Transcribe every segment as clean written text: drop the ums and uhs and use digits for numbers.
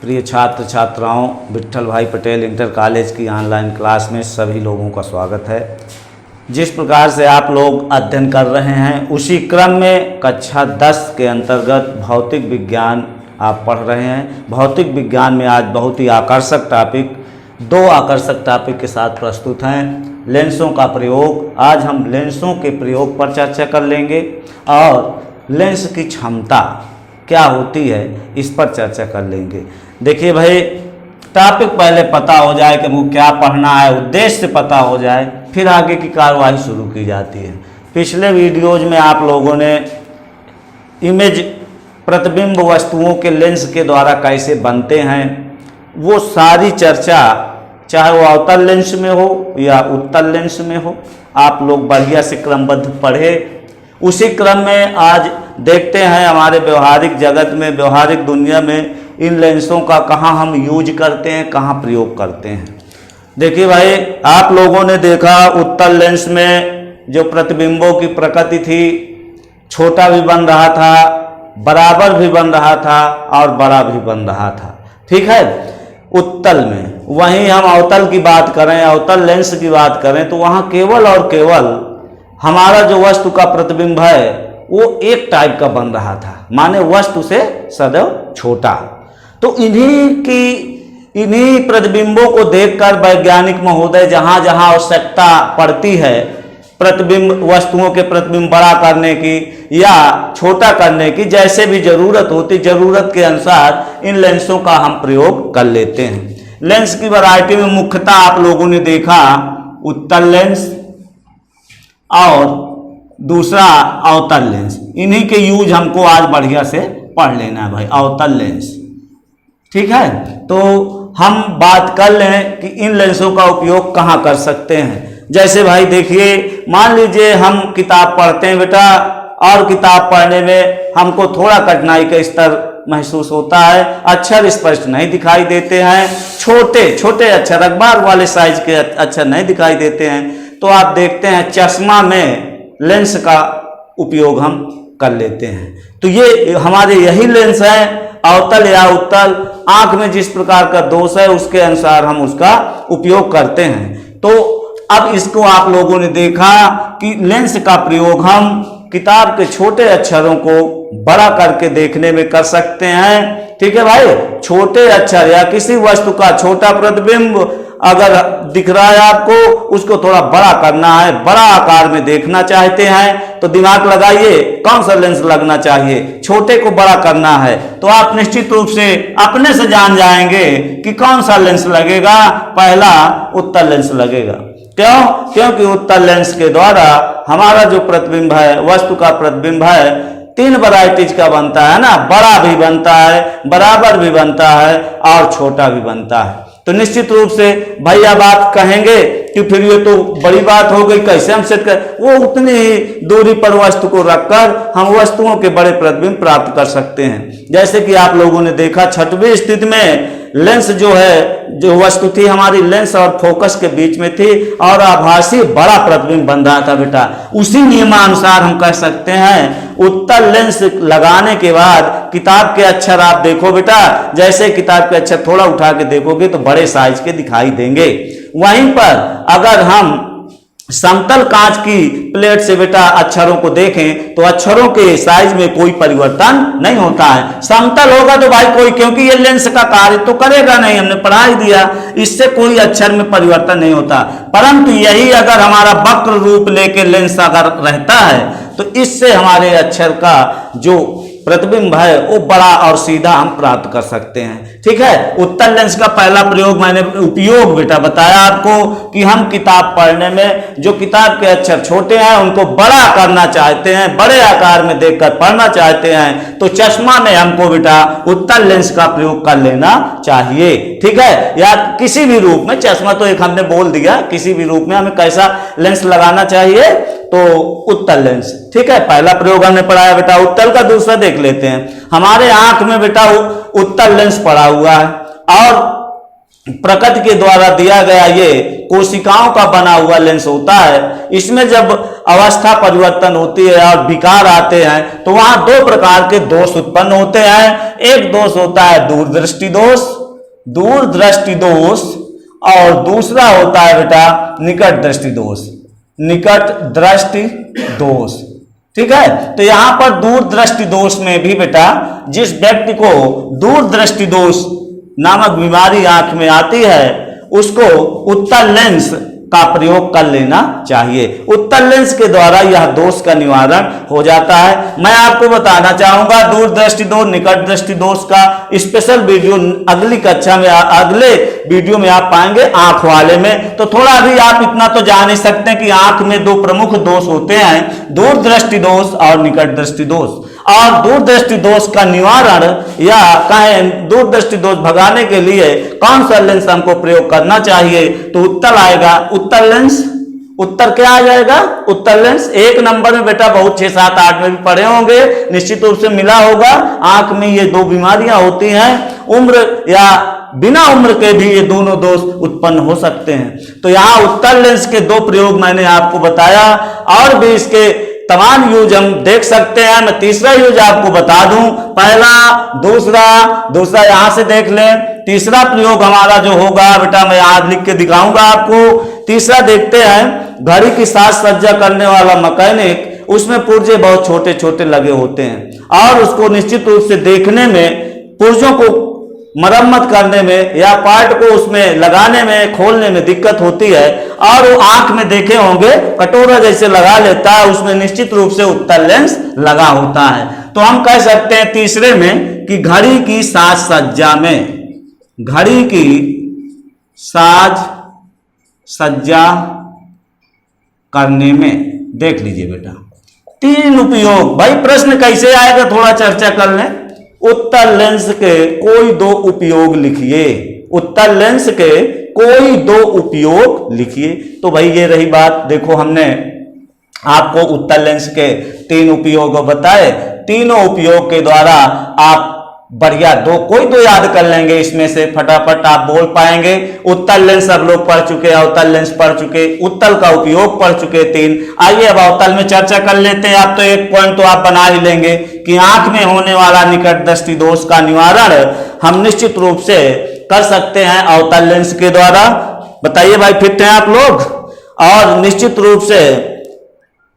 प्रिय छात्र छात्राओं, विट्ठल भाई पटेल इंटर कॉलेज की ऑनलाइन क्लास में सभी लोगों का स्वागत है। जिस प्रकार से आप लोग अध्ययन कर रहे हैं उसी क्रम में कक्षा 10 के अंतर्गत भौतिक विज्ञान आप पढ़ रहे हैं। भौतिक विज्ञान में आज बहुत ही आकर्षक टॉपिक, 2 आकर्षक टॉपिक के साथ प्रस्तुत हैं। लेंसों का प्रयोग। आज हम लेंसों के प्रयोग पर चर्चा कर लेंगे और लेंस की क्षमता क्या होती है इस पर चर्चा कर लेंगे। देखिए भाई, टॉपिक पहले पता हो जाए कि वो क्या पढ़ना है, उद्देश्य पता हो जाए, फिर आगे की कार्रवाई शुरू की जाती है। पिछले वीडियोज में आप लोगों ने इमेज प्रतिबिंब वस्तुओं के लेंस के द्वारा कैसे बनते हैं वो सारी चर्चा, चाहे वो अवतल लेंस में हो या उत्तल लेंस में हो, आप लोग बढ़िया से क्रमबद्ध पढ़े। उसी क्रम में आज देखते हैं हमारे व्यवहारिक जगत में, व्यवहारिक दुनिया में इन लेंसों का कहाँ हम यूज करते हैं, कहाँ प्रयोग करते हैं। देखिए भाई, आप लोगों ने देखा उत्तल लेंस में जो प्रतिबिंबों की प्रकृति थी, छोटा भी बन रहा था, बराबर भी बन रहा था और बड़ा भी बन रहा था। ठीक है, उत्तल में। वहीं हम अवतल की बात करें, अवतल लेंस की बात करें तो वहाँ केवल और केवल हमारा जो वस्तु का प्रतिबिंब है वो एक टाइप का बन रहा था, माने वस्तु से सदैव छोटा। तो इन्हीं प्रतिबिंबों को देखकर वैज्ञानिक महोदय जहाँ जहाँ आवश्यकता पड़ती है प्रतिबिंब, वस्तुओं के प्रतिबिंब बड़ा करने की या छोटा करने की, जैसे भी जरूरत होती, जरूरत के अनुसार इन लेंसों का हम प्रयोग कर लेते हैं। लेंस की वैरायटी में मुख्यतः आप लोगों ने देखा उत्तल लेंस और दूसरा अवतल लेंस। इन्हीं के यूज हमको आज बढ़िया से पढ़ लेना है भाई, अवतल लेंस। ठीक है, तो हम बात कर लें कि इन लेंसों का उपयोग कहाँ कर सकते हैं। जैसे भाई देखिए, मान लीजिए हम किताब पढ़ते हैं बेटा, और किताब पढ़ने में हमको थोड़ा कठिनाई का स्तर महसूस होता है, अक्षर स्पष्ट नहीं दिखाई देते हैं, छोटे छोटे अक्षर, अखबार वाले साइज के अक्षर नहीं दिखाई देते हैं, तो आप देखते हैं चश्मा में लेंस का उपयोग हम कर लेते हैं। तो ये हमारे यही लेंस है, अवतल या उत्तल, आंख में जिस प्रकार का दोष है उसके अनुसार हम उसका उपयोग करते हैं। तो अब इसको आप लोगों ने देखा कि लेंस का प्रयोग हम किताब के छोटे अक्षरों को बड़ा करके देखने में कर सकते हैं। ठीक है भाई, छोटे अक्षर या किसी वस्तु का छोटा प्रतिबिंब अगर दिख रहा है आपको, उसको थोड़ा बड़ा करना है, बड़ा आकार में देखना चाहते हैं तो दिमाग लगाइए कौन सा लेंस लगना चाहिए। छोटे को बड़ा करना है तो आप निश्चित रूप से अपने से जान जाएंगे कि कौन सा लेंस लगेगा। पहला उत्तल लेंस लगेगा। क्यों? क्योंकि उत्तल लेंस के द्वारा हमारा जो प्रतिबिंब है, वस्तु का प्रतिबिंब है, 3 वैरायटीज का बनता है ना, बड़ा भी बनता है, बराबर भी बनता है और छोटा भी बनता है। तो निश्चित रूप से भाई अब आप कहेंगे कि फिर ये तो बड़ी बात हो गई, कैसे हम सेट कर, वो उतनी ही दूरी पर वस्तु को रखकर हम वस्तुओं के बड़े प्रतिबिंब प्राप्त कर सकते हैं। जैसे कि आप लोगों ने देखा 6वीं स्थिति में लेंस जो है, जो वस्तु थी हमारी लेंस और फोकस के बीच में थी और आभासी बड़ा प्रतिबिंब बन रहा था बेटा। उसी नियमानुसार हम कह सकते हैं उत्तल लेंस लगाने के बाद किताब के अक्षर आप देखो बेटा, जैसे किताब के अक्षर थोड़ा उठा के देखोगे तो बड़े साइज के दिखाई देंगे। वहीं पर अगर हम समतल कांच की प्लेट से बेटा अक्षरों को देखें तो अक्षरों के साइज में कोई परिवर्तन नहीं होता है। समतल होगा तो भाई कोई, क्योंकि ये लेंस का कार्य तो करेगा नहीं, हमने पढ़ा ही दिया, इससे कोई अक्षर में परिवर्तन नहीं होता। परंतु यही अगर हमारा वक्र रूप लेके लेंस अगर रहता है तो इससे हमारे अक्षर का जो प्रतिबिंब है वो बड़ा और सीधा हम प्राप्त कर सकते हैं। ठीक है, उत्तल लेंस का पहला प्रयोग मैंने उपयोग बेटा बताया आपको कि हम किताब पढ़ने में जो किताब के अक्षर छोटे हैं उनको बड़ा करना चाहते हैं, बड़े आकार में देखकर पढ़ना चाहते हैं, तो चश्मा में हमको बेटा उत्तल लेंस का प्रयोग कर लेना चाहिए। ठीक है, या किसी भी रूप में, चश्मा तो एक हमने बोल दिया, किसी भी रूप में हमें कैसा लेंस लगाना चाहिए, तो उत्तल लेंस। ठीक है, पहला प्रयोग हमने पढ़ाया बेटा उत्तल का। दूसरा देख लेते हैं, हमारे आंख में बेटा उत्तल लेंस पड़ा हुआ है और प्रकृति के द्वारा दिया गया ये कोशिकाओं का बना हुआ लेंस होता है। इसमें जब अवस्था परिवर्तन होती है और विकार आते हैं तो वहां दो प्रकार के दोष उत्पन्न होते हैं। एक दोष होता है दूरदृष्टि दोष और दूसरा होता है बेटा निकट दृष्टि दोष। ठीक है, तो यहां पर दूरदृष्टि दोष में भी बेटा जिस व्यक्ति को दूरदृष्टि दोष नामक बीमारी आंख में आती है उसको उत्तल लेंस का प्रयोग कर लेना चाहिए। उत्तल लेंस के द्वारा यह दोष का निवारण हो जाता है। मैं आपको बताना चाहूंगा दूरदृष्टि दोष निकट दृष्टि दोष का स्पेशल वीडियो अगली कक्षा में अगले वीडियो में आप पाएंगे आंख वाले में। तो थोड़ा भी आप इतना तो जान ही सकते हैं कि आंख में दो प्रमुख दोष होते हैं, दूरदृष्टि दोष और निकट दृष्टि दोष। और दूरदृष्टि दोष का निवारण या कहें दूरदृष्टि दोष भगाने के लिए कौन सा लेंस हमको प्रयोग करना चाहिए, तो उत्तल आएगा। उत्तल लेंस, उत्तर क्या आ जाएगा? उत्तल लेंस। एक नंबर में बेटा बहुत 6, 7, 8 में भी पढ़े होंगे, निश्चित रूप से मिला होगा। आंख में ये दो बीमारियां होती हैं, उम्र या बिना उम्र के भी ये दोनों दोष उत्पन्न हो सकते हैं। तो यहाँ उत्तल लेंस के दो प्रयोग मैंने आपको बताया, और भी इसके तमाम यूज हम देख सकते हैं। मैं तीसरा यूज आपको बता दूं, पहला दूसरा यहां से देख लें। तीसरा प्रयोग हमारा जो होगा बेटा मैं आज लिख के दिखाऊंगा आपको। तीसरा देखते हैं, घड़ी की साज सज्जा करने वाला मैकेनिक, उसमें पुर्जे बहुत छोटे छोटे लगे होते हैं और उसको निश्चित रूप से देखने में, पुर्जों को मरम्मत करने में या पार्ट को उसमें लगाने में खोलने में दिक्कत होती है, और वो आंख में देखे होंगे कटोरा जैसे लगा लेता है, उसमें निश्चित रूप से उत्तल लेंस लगा होता है। तो हम कह सकते हैं तीसरे में कि घड़ी की साज सज्जा में, घड़ी की साज सज्जा करने में, देख लीजिए बेटा 3 उपयोग। भाई प्रश्न कैसे आएगा थोड़ा चर्चा कर लें। उत्तल लेंस के कोई 2 उपयोग लिखिए, उत्तल लेंस के कोई 2 उपयोग लिखिए। तो भाई ये रही बात, देखो हमने आपको उत्तल लेंस के 3 उपयोग बताए। तीनों उपयोग के द्वारा आप बढ़िया कोई दो याद कर लेंगे, इसमें से फटाफट आप बोल पाएंगे। उत्तल लेंस सब लोग पढ़ चुके, अवतल लेंस पढ़ चुके, उत्तल का उपयोग पढ़ चुके 3। आइए अब अवतल में चर्चा कर लेते हैं। आप तो एक पॉइंट तो आप बना ही लेंगे कि आंख में होने वाला निकट दृष्टि दोष का निवारण हम निश्चित रूप से कर सकते हैं अवतल लेंस के द्वारा। बताइए भाई फिट हैं आप लोग? और निश्चित रूप से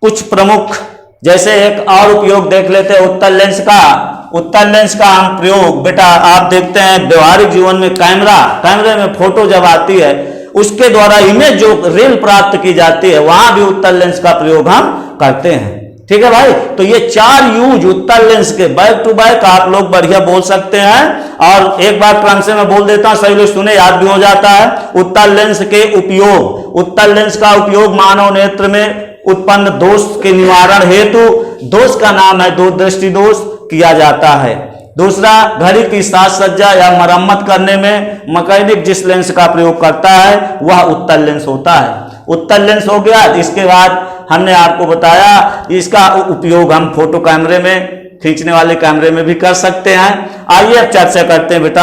कुछ प्रमुख, जैसे एक और उपयोग देख लेते हैं उत्तल लेंस का। उत्तल लेंस का हम प्रयोग बेटा आप देखते हैं व्यवहारिक जीवन में, कैमरे में फोटो जब आती है उसके द्वारा इमेज जो रील प्राप्त की जाती है, वहां भी उत्तल लेंस का प्रयोग हम करते हैं। ठीक है भाई, तो ये 4 यूज उत्तल लेंस के बैक टू बैक आप लोग बढ़िया बोल सकते हैं। और एक बार क्रम से मैं बोल देता हूं, सही लोग सुने, याद भी हो जाता है। उत्तल लेंस के उपयोग, उत्तल लेंस का उपयोग मानव नेत्र में उत्पन्न दोष के निवारण हेतु, दोष का नाम है दूरदृष्टि दोष, किया जाता है। दूसरा, घड़ी की साज सज्जा या मरम्मत करने में मैकेनिक जिस लेंस का प्रयोग करता है वह उत्तल लेंस होता है। उत्तल लेंस हो गया। इसके बाद हमने आपको बताया इसका उपयोग हम फोटो कैमरे में, खींचने वाले कैमरे में भी कर सकते हैं। आइए अब चर्चा करते हैं बेटा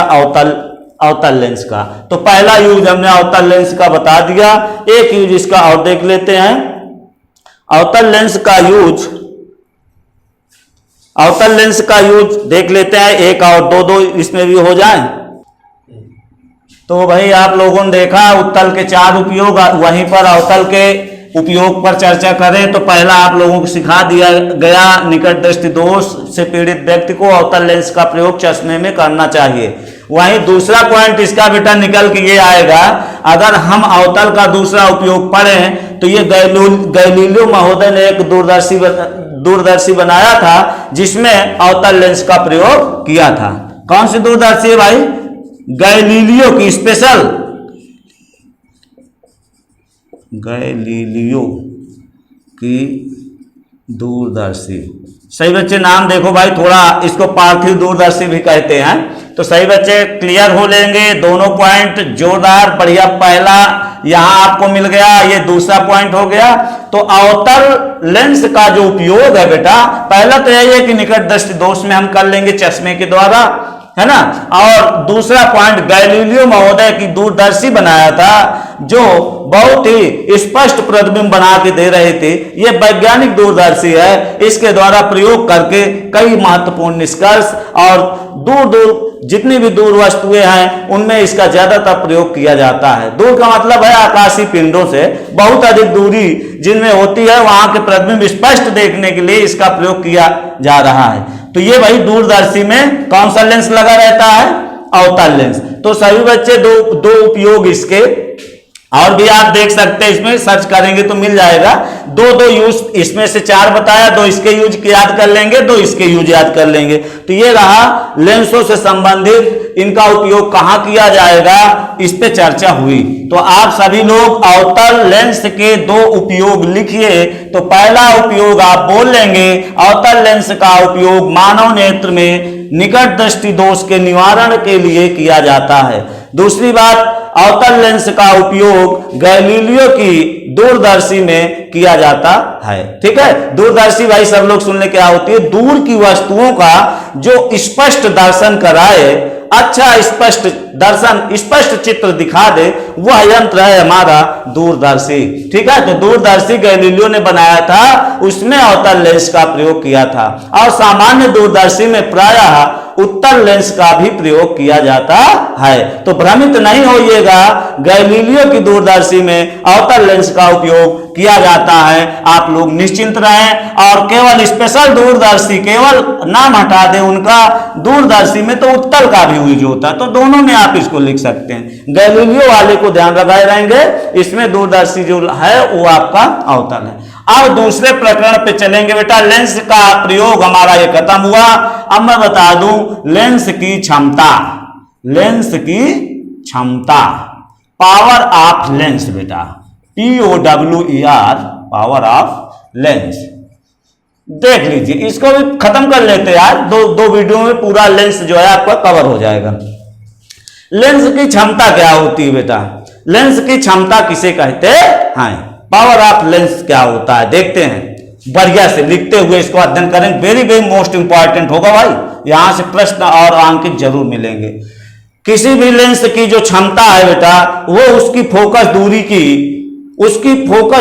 अवतल लेंस का। तो पहला यूज हमने अवतल लेंस का बता दिया, एक यूज इसका और देख लेते हैं। अवतल लेंस का यूज देख लेते हैं, एक और दो इसमें भी हो जाए। तो भाई आप लोगों ने देखा उत्तल के 4 उपयोग, वहीं पर अवतल के उपयोग पर चर्चा करें तो पहला आप लोगों को सिखा दिया गया, निकट दृष्टि दोष से पीड़ित व्यक्ति को अवतल लेंस का प्रयोग चश्मे में करना चाहिए। वहीं दूसरा पॉइंट इसका बेटा निकल के ये आएगा, अगर हम अवतल का दूसरा उपयोग पढ़ें तो ये गैलीलियो महोदय ने एक दूरदर्शी बनाया था जिसमें अवतल लेंस का प्रयोग किया था। कौन सी दूरदर्शी है भाई? गैलीलियो की स्पेशल, गैलीलियो की दूरदर्शी। सही बच्चे नाम देखो भाई, थोड़ा इसको पार्थिव दूरदर्शी भी कहते हैं। तो सही बच्चे क्लियर हो लेंगे दोनों पॉइंट, जोरदार बढ़िया। पहला यहां आपको मिल गया, ये दूसरा पॉइंट हो गया। तो अवतल लेंस का जो उपयोग है बेटा, पहला तो यही है कि निकट दृष्टि दोष में हम कर लेंगे चश्मे के द्वारा। है ना। और दूसरा पॉइंट, गैलीलियो महोदय की दूरदर्शी बनाया था जो बहुत ही स्पष्ट प्रतिबिंब बना के दे रहे थे। यह वैज्ञानिक दूरदर्शी है, इसके द्वारा प्रयोग करके कई महत्वपूर्ण निष्कर्ष और दूर दूर जितनी भी दूर वस्तुएं हैं उनमें इसका ज्यादातर प्रयोग किया जाता है। दूर का मतलब है आकाशीय पिंडों से बहुत अधिक दूरी जिनमें होती है वहां के प्रतिबिंब स्पष्ट देखने के लिए इसका प्रयोग किया जा रहा है। तो ये भाई दूरदर्शी में कौन सा लेंस लगा रहता है? अवतल लेंस। तो सभी बच्चे दो उपयोग इसके और भी आप देख सकते हैं, इसमें सर्च करेंगे तो मिल जाएगा। दो यूज इसमें से 4 बताया, 2 इसके यूज याद कर लेंगे, 2 इसके यूज याद कर लेंगे। तो ये रहा लेंसों से संबंधित इनका उपयोग कहां किया जाएगा, इस पे चर्चा हुई। तो आप सभी लोग अवतल लेंस के 2 उपयोग लिखिए। तो पहला उपयोग आप बोल लेंगे, अवतल लेंस का उपयोग मानव नेत्र में निकट दृष्टि दोष के निवारण के लिए किया जाता है। दूसरी बात, अवतल लेंस का उपयोग गैलीलियो की दूरदर्शी में किया जाता है। ठीक है, दूरदर्शी भाई सब लोग सुन ले क्या होती है? दूर की वस्तुओं का जो स्पष्ट दर्शन कराए, अच्छा स्पष्ट दर्शन, स्पष्ट चित्र दिखा दे, वह यंत्र है हमारा दूरदर्शी। ठीक है, तो दूरदर्शी गैलीलियो ने बनाया था, उसमें अवतल लेंस का प्रयोग किया था। और सामान्य दूरदर्शी में प्रायः उत्तल लेंस का भी प्रयोग किया जाता है। तो भ्रमित नहीं होइएगा, गैलीलियो की दूरदर्शी में अवतल लेंस का उपयोग किया जाता है। आप लोग निश्चिंत रहें और केवल स्पेशल दूरदर्शी, केवल नाम हटा दें उनका, दूरदर्शी में तो उत्तल का भी यूज होता है। तो दोनों में आप इसको लिख सकते हैं। गैलीलियो वाले को ध्यान लगाए रहेंगे, इसमें दूरदर्शी जो है वो आपका अवतल है। अब दूसरे प्रकरण पे चलेंगे बेटा। लेंस का प्रयोग हमारा ये खत्म हुआ। अब मैं बता दूं लेंस की क्षमता, लेंस की क्षमता, पावर ऑफ लेंस बेटा, POWER, पावर ऑफ लेंस। देख लीजिए, इसको भी खत्म कर लेते हैं यार, दो वीडियो में पूरा लेंस जो है आपका कवर हो जाएगा। लेंस की क्षमता क्या होती है बेटा? लेंस की क्षमता किसे कहते हैं? पावर ऑफ लेंस क्या होता है देखते हैं, बढ़िया से लिखते हुए इसको अध्ययन करें। वेरी वेरी मोस्ट इंपॉर्टेंट होगा भाई, यहां से प्रश्न और अंक जरूर मिलेंगे। किसी भी लेंस की जो क्षमता है बेटा, वो उसकी फोकस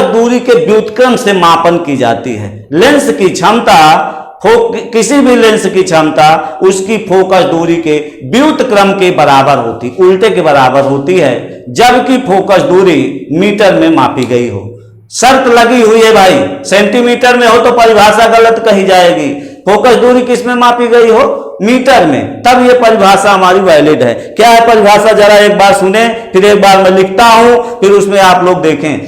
दूरी के व्युत्क्रम से मापन की जाती है। लेंस की क्षमता, किसी भी लेंस की क्षमता उसकी फोकस दूरी के व्युत्क्रम के बराबर होती, उल्टे के बराबर होती है, जबकि फोकस दूरी मीटर में मापी गई हो। शर्त लगी हुई है भाई, सेंटीमीटर में हो तो परिभाषा गलत कही जाएगी। फोकस दूरी किस में मापी गई हो? मीटर में, तब ये परिभाषा हमारी वैलिड है। क्या है परिभाषा, जरा एक बार सुने, फिर एक बार मैं लिखता हूं, फिर उसमें आप लोग देखें।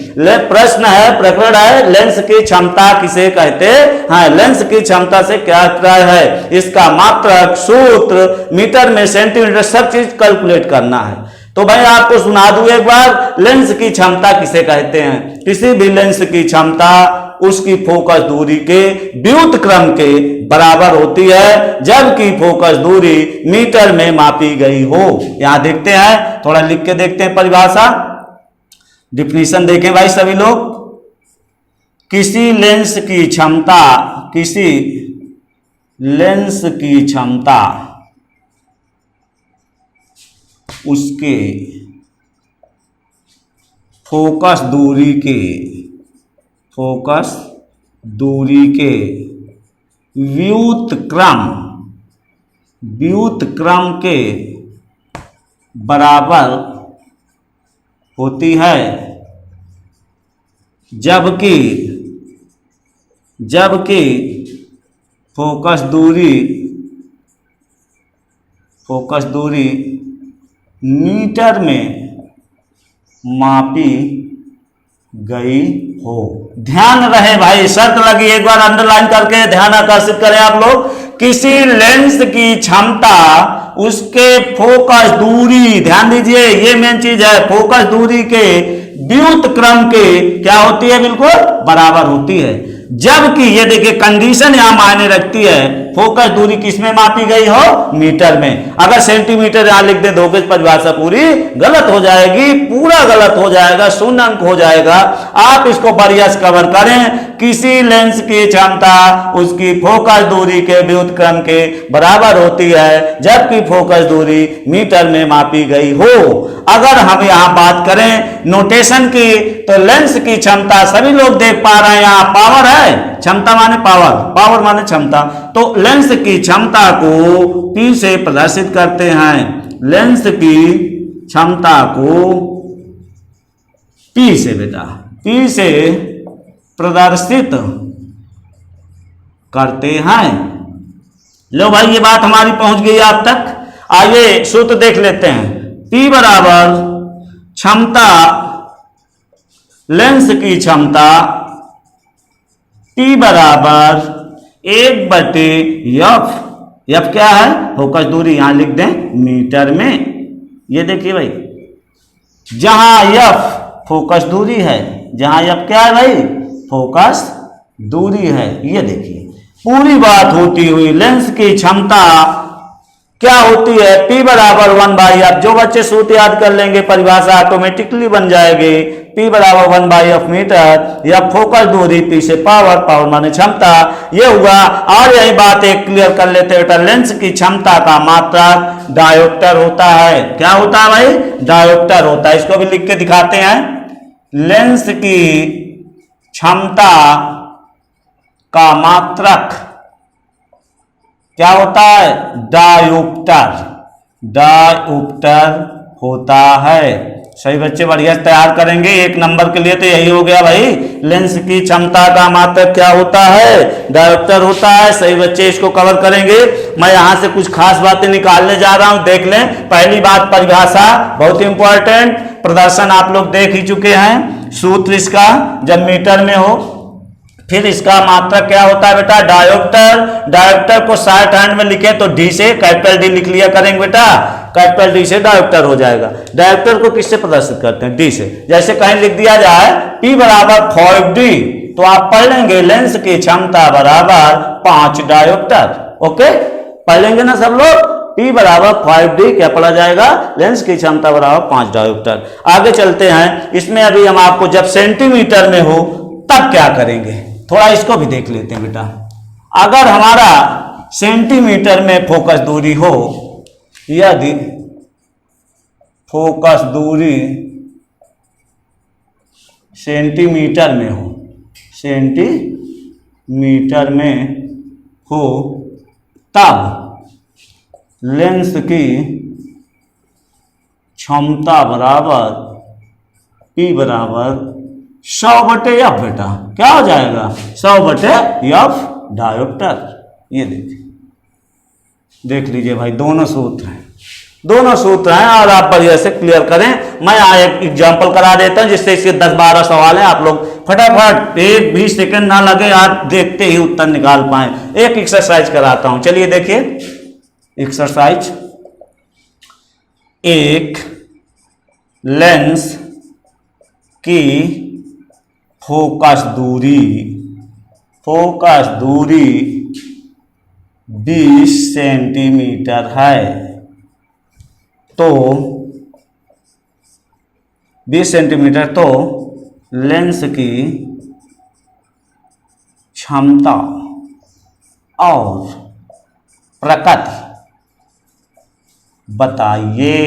प्रश्न है, प्रकरण है, लेंस की क्षमता किसे कहते हैं? लेंस की क्षमता से क्या अभिप्राय है? इसका मात्रक, सूत्र, मीटर में, सेंटीमीटर, सब चीज कैलकुलेट करना है। तो भाई आपको सुना दूं एक बार, लेंस की क्षमता किसे कहते हैं? किसी भी लेंस की क्षमता उसकी फोकस दूरी के व्युत्क्रम के बराबर होती है, जबकि फोकस दूरी मीटर में मापी गई हो। यहां देखते हैं, थोड़ा लिख के देखते हैं परिभाषा, डिफिनीशन देखें भाई सभी लोग। किसी लेंस की क्षमता, किसी लेंस की क्षमता उसके फोकस दूरी के व्युत्क्रम के बराबर होती है, जबकि फोकस दूरी मीटर में मापी गई हो। ध्यान रहे भाई, शर्त लगी, एक बार अंडरलाइन करके ध्यान आकर्षित करें आप लोग। किसी लेंस की क्षमता उसके फोकस दूरी, ध्यान दीजिए ये मेन चीज है, फोकस दूरी के व्युत्क्रम के क्या होती है? बिल्कुल बराबर होती है, जबकि ये देखिए कंडीशन यहां मायने रखती है, फोकस दूरी किसमें मापी गई हो, मीटर में। अगर सेंटीमीटर यहां लिख दे दोगे परिभाषा पूरी गलत हो जाएगी, पूरा गलत हो जाएगा, शून्य अंक हो जाएगा। आप इसको बढ़िया से कवर करें। किसी लेंस की क्षमता उसकी फोकस दूरी के व्युत्क्रम के बराबर होती है जबकि फोकस दूरी मीटर में मापी गई हो। अगर हम यहां बात करें नोटेशन की तो लेंस की क्षमता सभी लोग देख पा रहे हैं, यहां पावर है, क्षमता माने पावर, पावर माने क्षमता। तो लेंस की क्षमता को P से प्रदर्शित करते हैं, लेंस की क्षमता को P से बेटा P से प्रदर्शित करते हैं। लो भाई ये बात हमारी पहुंच गई आप तक। आइए सूत्र देख लेते हैं। P बराबर क्षमता, लेंस की क्षमता P बराबर 1/f। f क्या है, फोकस दूरी, यहां लिख दें मीटर में। ये देखिए भाई, जहां f फोकस दूरी है, जहां f क्या है भाई, फोकस दूरी है। ये देखिए पूरी बात होती हुई लेंस की क्षमता क्या होती है, P बराबर 1/f। जो बच्चे सूत्र याद कर लेंगे परिभाषा ऑटोमेटिकली बन जाएगी। P बराबर 1/f मीटर, या फोकस दूरी P से पावर, पावर माने क्षमता, ये हुआ। और यही बात एक क्लियर कर लेते हैं, लेंस की क्षमता का मात्रक डायोप्टर होता है। क्या होता है भाई, डायोप्टर होता है। इसको भी लिख के दिखाते हैं। लेंस की क्षमता का मात्रक क्या होता है, डायोप्टर, डायोप्टर होता है। सही बच्चे बढ़िया तैयार करेंगे 1 नंबर के लिए तो यही हो गया भाई। लेंस की क्षमता का मात्रक क्या होता है, डायोप्टर होता है। सही बच्चे इसको कवर करेंगे। मैं यहां से कुछ खास बातें निकालने जा रहा हूं, देख लें। पहली बात परिभाषा बहुत इंपॉर्टेंट, प्रदर्शन आप लोग देख ही चुके हैं। सूत्र इसका जब मीटर में हो, फिर इसका मात्रक क्या होता है बेटा, डायोप्टर। डायोप्टर को शॉर्ट हैंड में लिखे तो डी से, कैपिटल डी लिख लिया करेंगे बेटा, कैपिटल डी से डायोप्टर हो जाएगा। डायोप्टर को किससे प्रदर्शित करते हैं, डी से। जैसे कहीं लिख दिया जाए P बराबर 5D, तो आप पढ़ लेंगे लेंस की क्षमता बराबर 5 डायोप्टर। ओके, पढ़ लेंगे ना सब लोग। P बराबर 5D क्या पढ़ा जाएगा, लेंस की क्षमता बराबर 5 डायोप्टर। आगे चलते हैं। इसमें अभी हम आपको जब सेंटीमीटर में हो तब क्या करेंगे, थोड़ा इसको भी देख लेते हैं बेटा। अगर हमारा सेंटीमीटर में फोकस दूरी हो, यदि फोकस दूरी सेंटीमीटर में हो, सेंटीमीटर में हो, तब लेंस की क्षमता बराबर P बराबर 100/f बेटा। क्या हो जाएगा, 100/f डायोप्टर। ये देखिए, देख लीजिए भाई, दोनों सूत्र हैं, दोनों सूत्र हैं और आप बढ़िया से क्लियर करें। मैं यहाँ एक एग्जांपल करा देता हूं जिससे इसके 10-12 सवाल हैं, आप लोग फटाफट 1-20 सेकंड ना लगे, आप देखते ही उत्तर निकाल पाए। एक एक्सरसाइज कराता हूं, चलिए देखिए एक्सरसाइज। एक लेंस की फोकस दूरी 20 सेंटीमीटर है, तो 20 सेंटीमीटर, तो लेंस की क्षमता और प्रकृति बताइए।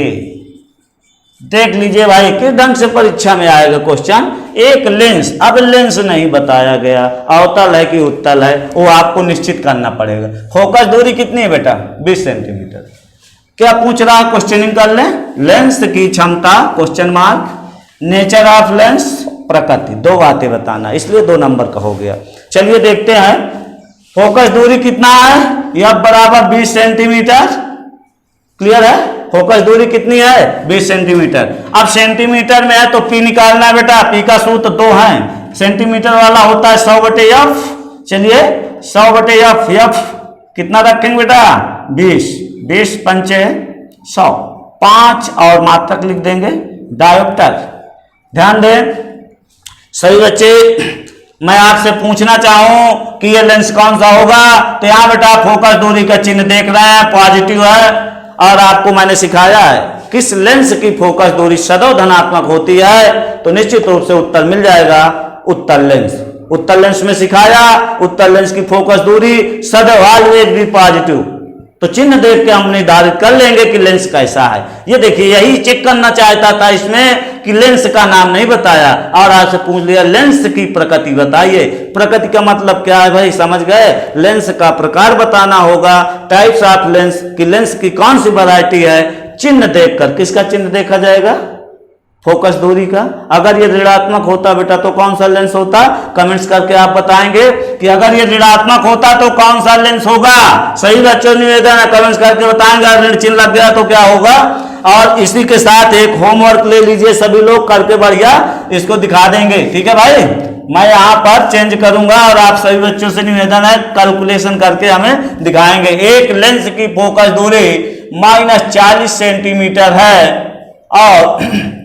देख लीजिए भाई किस ढंग से परीक्षा में आएगा क्वेश्चन। एक लेंस, अब लेंस नहीं बताया गया, अवतल है कि उत्तल है वो आपको निश्चित करना पड़ेगा। फोकस दूरी कितनी है बेटा, 20 सेंटीमीटर। क्या पूछ रहा है, क्वेश्चनिंग कर लें। लेंस की क्षमता question mark, nature of lens, प्रकृति, 2 बातें बताना, इसलिए 2 नंबर का हो गया। चलिए देखते हैं फोकस दूरी कितना है, यह बराबर 20 सेंटीमीटर। क्लियर है, फोकस दूरी कितनी है, 20 सेंटीमीटर। अब सेंटीमीटर में है तो P निकालना है बेटा। P का सूत्र 2 है, सेंटीमीटर वाला होता है 100/f। चलिए 100/f, f कितना रखेंगे बेटा, 20, 20 पंचे 100, 5 और मात्रक लिख देंगे डायोप्टर। ध्यान दें सही बच्चे, मैं आपसे पूछना चाहूं कि ये लेंस कौन सा होगा, तो यहां बेटा फोकस दूरी का चिन्ह देख रहे हैं, पॉजिटिव है। और आपको मैंने सिखाया है किस लेंस की फोकस दूरी सदैव धनात्मक होती है, तो निश्चित रूप से उत्तर मिल जाएगा, उत्तर लेंस। उत्तर लेंस में सिखाया उत्तर लेंस की फोकस दूरी सदैव ऑलवेज भी पॉजिटिव। तो चिन्ह देख के हम निर्धारित कर लेंगे कि लेंस कैसा है। ये देखिए, यही चेक करना चाहता था इसमें कि लेंस का नाम नहीं बताया और आपसे पूछ लिया लेंस की प्रकृति बताइए। प्रकृति का मतलब क्या है भाई, समझ गए? लेंस का प्रकार बताना होगा, टाइप्स ऑफ लेंस की लेंस की कौन सी वैरायटी है, चिन्ह देखकर। किसका चिन्ह देखा जाएगा? फोकस दूरी का। अगर ये ऋणात्मक होता बेटा तो कौन सा लेंस होता? कमेंट्स करके आप बताएंगे कि अगर ये ऋणात्मक होता तो कौन सा लेंस होगा। सही बच्चों निवेदन है, कमेंट्स करके बताएंगे। अगर ऋण चिन्ह लग गया तो क्या होगा। और इसी के साथ एक होमवर्क ले लीजिए सभी लोग, करके बढ़िया इसको दिखा देंगे। ठीक है भाई, मैं यहाँ पर चेंज करूंगा और आप सभी बच्चों से निवेदन है कैलकुलेशन करके हमें दिखाएंगे। एक लेंस की फोकस दूरी -40 सेंटीमीटर है और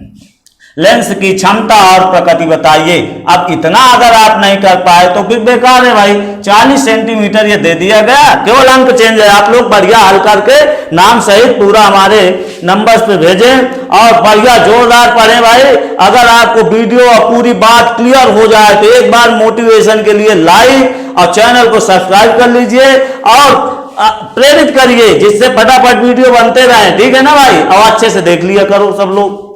लेंस की क्षमता और प्रकृति बताइए। अब इतना अगर आप नहीं कर पाए तो फिर बेकार है भाई। 40 सेंटीमीटर ये दे दिया गया, केवल अंक चेंज है। आप लोग बढ़िया हल करके नाम सहित पूरा हमारे नंबर्स पे भेजें और बढ़िया जोरदार पढ़ें भाई। अगर आपको वीडियो और पूरी बात क्लियर हो जाए तो एक बार मोटिवेशन के लिए लाइक और चैनल को सब्सक्राइब कर लीजिए और प्रेरित करिए, जिससे फटाफट वीडियो बनते रहे। ठीक है ना भाई, और अच्छे से देख लिया करो सब लोग।